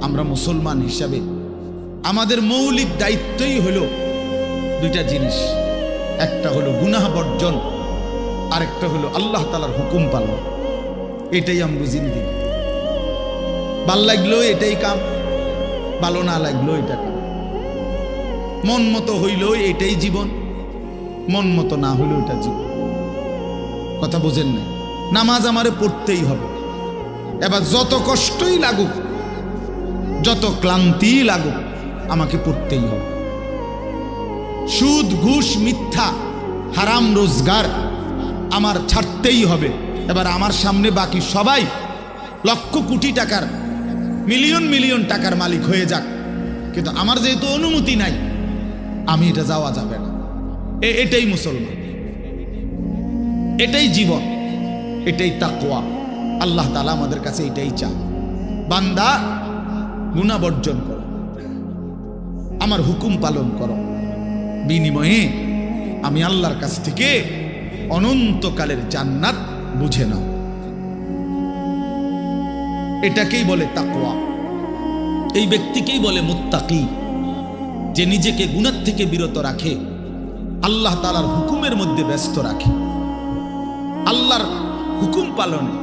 আমরা মুসলমান হিসাবে আমাদের মৌলিক দায়িত্বই হলো দুইটা জিনিস, একটা হলো গুনাহ বর্জন, আরেকটা হলো আল্লাহ তাআলার হুকুম পালন। এটাই আমগো জিন্দেগি। ভাল লাগলো এটাই কাম, ভালো না লাগলো এটা কাম। মন মতো হইল এটাই জীবন, মন মতো না হইল এটা জীবন। কথা বোঝেন না? নামাজ আমারে পড়তেই হবে। এবার যত কষ্টই লাগুক, যত ক্লান্তি লাগুক, আমাকে পড়তেই হবে। সুদ, ঘুষ, মিথ্যা, হারাম রোজগার আমার ছাড়তেই হবে। এবার আমার সামনে বাকি সবাই লক্ষ কোটি টাকার, মিলিয়ন মিলিয়ন টাকার মালিক হয়ে যাক, কিন্তু আমার যেহেতু অনুমতি নাই, আমি এটা যাওয়া যাবে না। এটাই মুসলমান, এটাই জীবন, এটাই তাকওয়া। আল্লাহ তাআলা আমাদের কাছে এটাই চান, বান্দা গুনাহ বর্জন করো, আমার হুকুম পালন করো, বিনিময়ে আমি আল্লাহর কাছ থেকে অনন্তকালের জান্নাত বুঝে নাও। এটাকেই বলে তাকওয়া। এই ব্যক্তিকেই বলে মুত্তাকি, যে নিজেকে গুনাহ থেকে বিরত রাখে, আল্লাহ তাআলার হুকুমের মধ্যে ব্যস্ত রাখে, আল্লাহর হুকুম পালনে